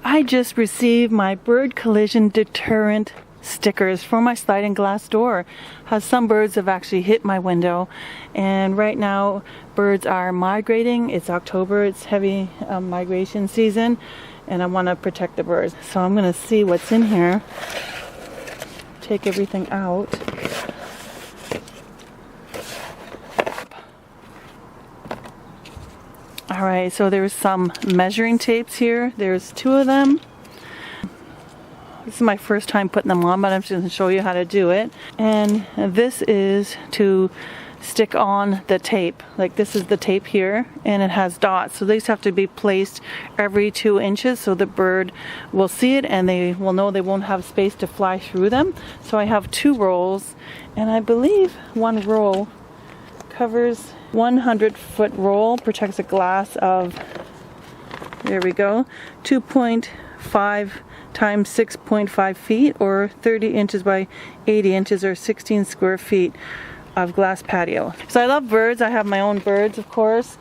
I just received my bird collision deterrent stickers for my sliding glass door. Some birds have actually hit my window, and right now birds are migrating. It's October, it's heavy migration season, and I want to protect the birds. So I'm going to see what's in here. Take everything out. Alright, so there's some measuring tapes here. There's 2 of them. This is my first time putting them on, but I'm just going to show you how to do it. And this is to stick on the tape. Like, this is the tape here, and it has dots. So these have to be placed every 2 inches so the bird will see it and they will know they won't have space to fly through them. So I have 2 rolls, and I believe 1 roll covers 100-foot roll, protects a glass of, there we go, 2.5 times 6.5 feet, or 30 inches by 80 inches, or 16 square feet of glass patio. So I love birds. I have my own birds, of course.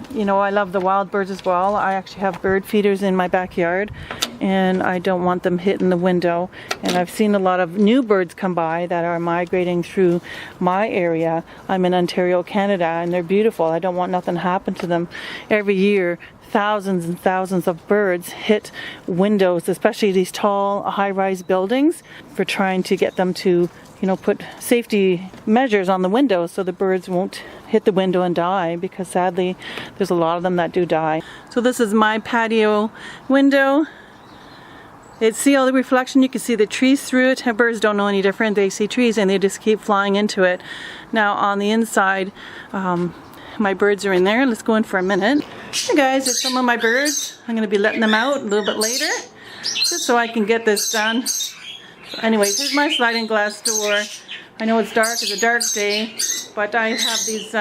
You know, I love the wild birds as well. I actually have bird feeders in my backyard, and I don't want them hitting the window. And I've seen a lot of new birds come by that are migrating through my area. I'm in Ontario, Canada, and they're beautiful. I don't want nothing to happen to them. Every year, thousands and thousands of birds hit windows, especially these tall high-rise buildings, for trying to get them to, you know, put safety measures on the windows so the birds won't hit the window and die, because sadly there's a lot of them that do die. So this is my patio window. See all the reflection, you can see the trees through it. Birds don't know any different. They see trees and they just keep flying into it. Now on the inside, my birds are in there. Let's go in for a minute. Hey guys, there's some of my birds. I'm going to be letting them out a little bit later, just so I can get this done. So anyways, here's my sliding glass door. I know it's dark, it's a dark day, but I have these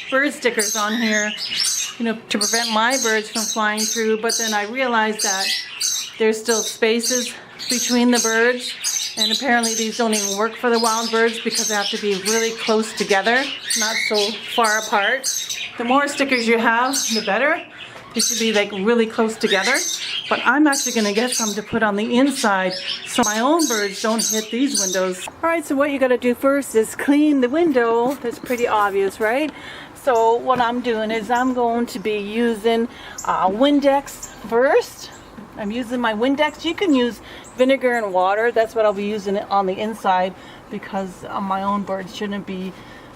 bird stickers on here, you know, to prevent my birds from flying through. But then I realized that there's still spaces between the birds, and apparently these don't even work for the wild birds because they have to be really close together, not so far apart. The more stickers you have, the better. They should be like really close together. But I'm actually going to get some to put on the inside so my own birds don't hit these windows. Alright, so what you got to do first is clean the window. That's pretty obvious, right? So what I'm doing is I'm going to be using Windex first. I'm using my Windex. You can use vinegar and water. That's what I'll be using it on the inside, because my own birds shouldn't be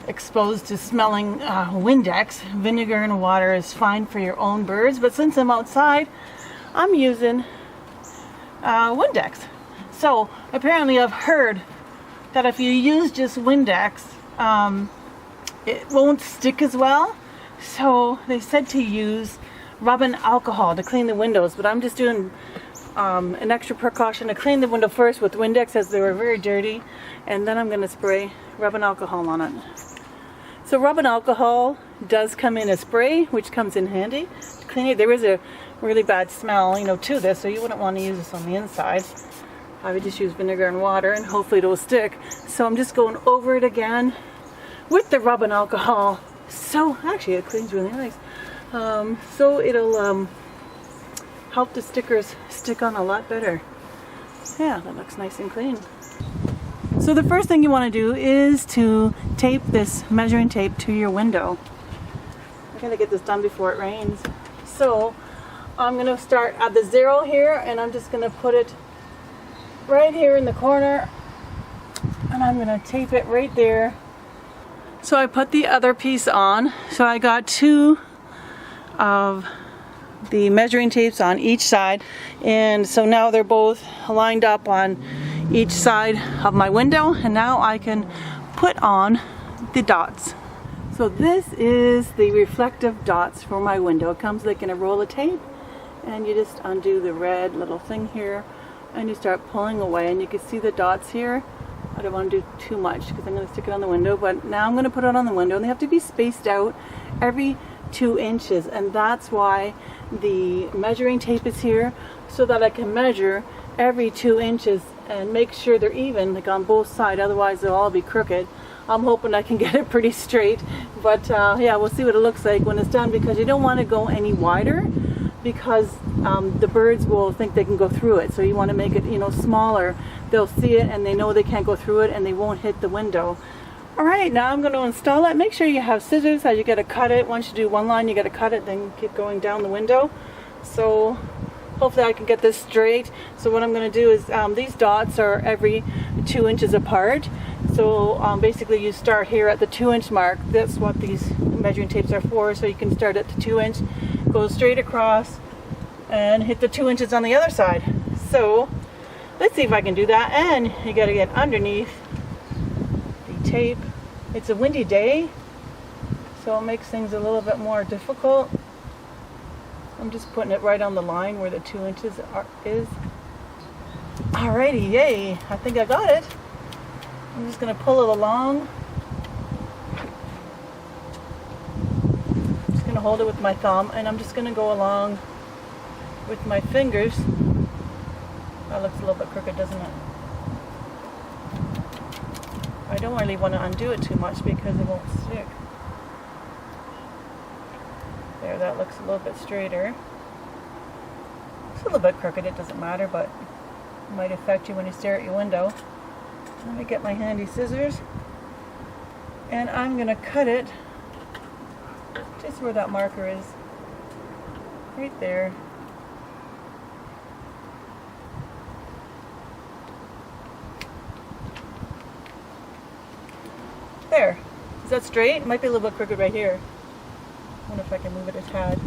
exposed to smelling Windex. Vinegar and water is fine for your own birds, but since I'm outside, I'm using Windex. So apparently I've heard that if you use just Windex, it won't stick as well. So they said to use rubbing alcohol to clean the windows, but I'm just doing an extra precaution to clean the window first with Windex, as they were very dirty, and then I'm going to spray rubbing alcohol on it. So rubbing alcohol does come in a spray, which comes in handy to clean it. There is a really bad smell, you know, to this, so you wouldn't want to use this on the inside. I would just use vinegar and water, and hopefully it'll stick. So I'm just going over it again with the rubbing alcohol. So actually it cleans really nice. So it'll help the stickers stick on a lot better. Yeah, that looks nice and clean. So the first thing you want to do is to tape this measuring tape to your window. I'm going to get this done before it rains. So I'm going to start at the 0 here, and I'm just going to put it right here in the corner, and I'm going to tape it right there. So I put the other piece on. So I got 2 of the measuring tapes on each side, and so now they're both lined up on each side of my window, and now I can put on the dots. So this is the reflective dots for my window. It comes like in a roll of tape, and you just undo the red little thing here, and you start pulling away, and you can see the dots here. I don't want to do too much because I'm going to stick it on the window, but now I'm going to put it on the window, and they have to be spaced out every 2 inches, and that's why the measuring tape is here, so that I can measure every 2 inches and make sure they're even, like on both sides, otherwise they'll all be crooked. I'm hoping I can get it pretty straight, but yeah, we'll see what it looks like when it's done, because you don't want to go any wider because the birds will think they can go through it. So you want to make it, you know, smaller. They'll see it and they know they can't go through it and they won't hit the window. Alright, now I'm going to install it. Make sure you have scissors as you got to cut it. Once you do one line, you got to cut it, then keep going down the window. So hopefully I can get this straight. So what I'm going to do is, these dots are every 2 inches apart. So basically you start here at the 2-inch mark. That's what these measuring tapes are for. So you can start at the 2-inch, go straight across, and hit the 2 inches on the other side. So let's see if I can do that. And you got to get underneath the tape. It's a windy day, so it makes things a little bit more difficult. I'm just putting it right on the line where the 2 inches is. Alrighty, yay! I think I got it. I'm just going to pull it along. I'm just going to hold it with my thumb, and I'm just going to go along with my fingers. That looks a little bit crooked, doesn't it? I don't really want to undo it too much because it won't stick. There, that looks a little bit straighter. It's a little bit crooked, it doesn't matter, but it might affect you when you stare at your window. Let me get my handy scissors, and I'm going to cut it just where that marker is. Right there. There. Is that straight? It might be a little bit crooked right here. I wonder if I can move it a tad.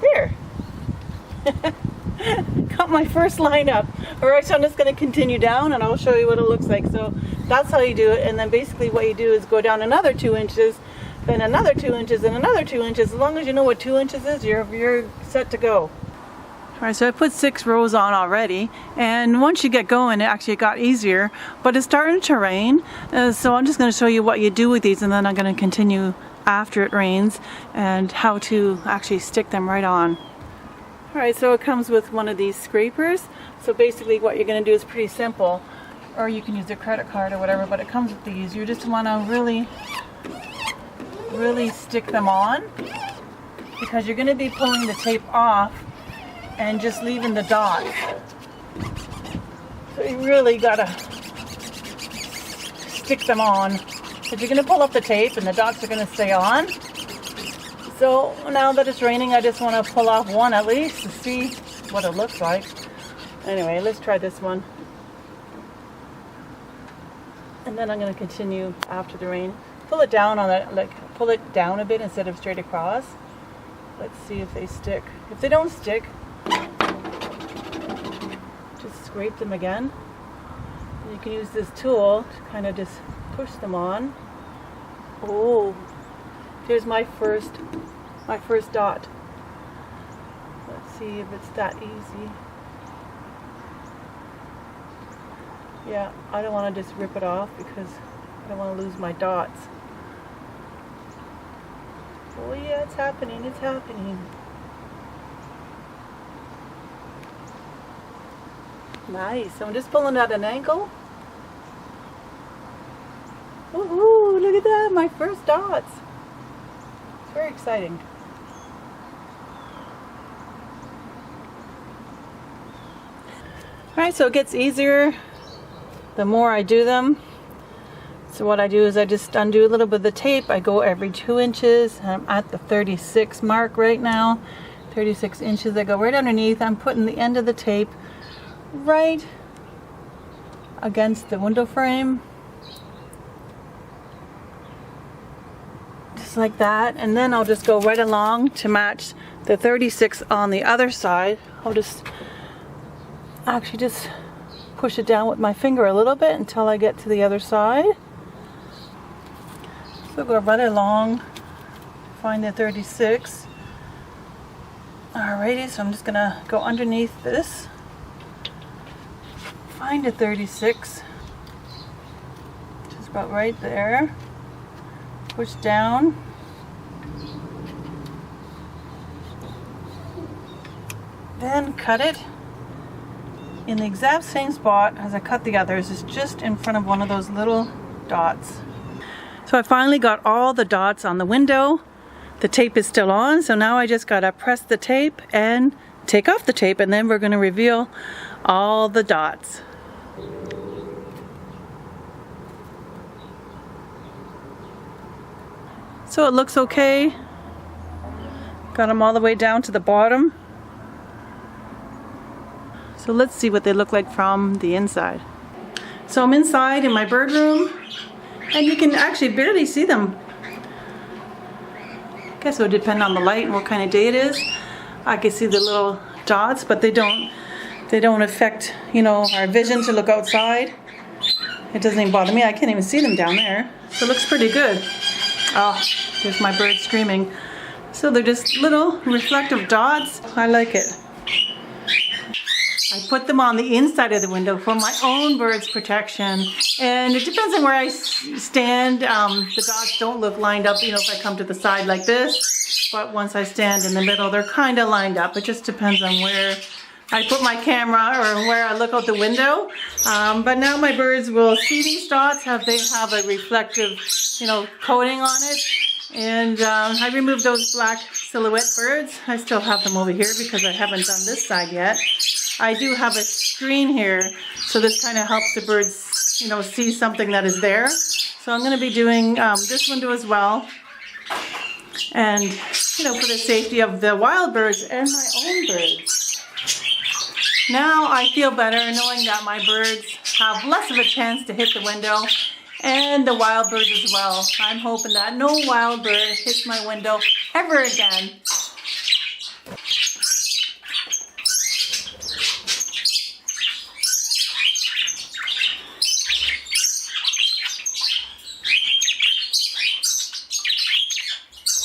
There. Got my first line up. Alright, so I'm just going to continue down and I'll show you what it looks like. So that's how you do it, and then basically what you do is go down another 2 inches, then another 2 inches, and another 2 inches. As long as you know what 2 inches is, you're set to go. Alright, so I put 6 rows on already, and once you get going it actually got easier, but it's starting to rain, so I'm just going to show you what you do with these, and then I'm going to continue after it rains and how to actually stick them right on. Alright, so it comes with one of these scrapers. So basically what you're going to do is pretty simple, or you can use a credit card or whatever, but it comes with these. You just want to really stick them on, because you're going to be pulling the tape off and just leaving the dots. So you really gotta stick them on, because you're gonna pull up the tape and the dots are gonna stay on. So now that it's raining, I just want to pull off one at least to see what it looks like. Anyway, let's try this one. And then I'm gonna continue after the rain. Pull it down on it, like pull it down a bit instead of straight across. Let's see if they stick. If they don't stick, just scrape them again. And you can use this tool to kind of just push them on. Oh, here's my first dot. Let's see if it's that easy. Yeah, I don't want to just rip it off because I don't want to lose my dots. Oh yeah, it's happening, it's happening. Nice. So I'm just pulling at an angle. Woohoo! Look at that, my first dots. It's very exciting. Alright, so it gets easier the more I do them. So what I do is I just undo a little bit of the tape. I go every 2 inches. I'm at the 36 mark right now. 36 inches. I go right underneath. I'm putting the end of the tape right against the window frame. Just like that. And then I'll just go right along to match the 36 on the other side. I'll just actually just push it down with my finger a little bit until I get to the other side. So go right along, find the 36. Alrighty, so I'm just gonna go underneath this, find a 36, just about right there, push down, then cut it in the exact same spot as I cut the others. It's just in front of one of those little dots. So I finally got all the dots on the window. The tape is still on, so now I just gotta press the tape and take off the tape, and then we're gonna reveal all the dots. So it looks okay. Got them all the way down to the bottom. So let's see what they look like from the inside. So I'm inside in my bird room, and you can actually barely see them. I guess it would depend on the light and what kind of day it is. I can see the little dots, but they don't affect, you know, our vision to look outside. It doesn't even bother me. I can't even see them down there. So it looks pretty good. Oh, there's my bird screaming. So they're just little reflective dots. I like it. I put them on the inside of the window for my own bird's protection. And it depends on where I stand. The dots don't look lined up, you know, if I come to the side like this. But once I stand in the middle, they're kind of lined up. It just depends on where I put my camera or where I look out the window. But now my birds will see these dots. They have a reflective, you know, coating on it. And I removed those black silhouette birds. I still have them over here because I haven't done this side yet. I do have a screen here, so this kind of helps the birds, you know, see something that is there. So I'm going to be doing this window as well. And, you know, for the safety of the wild birds and my own birds. Now I feel better knowing that my birds have less of a chance to hit the window, and the wild birds as well. I'm hoping that no wild bird hits my window ever again.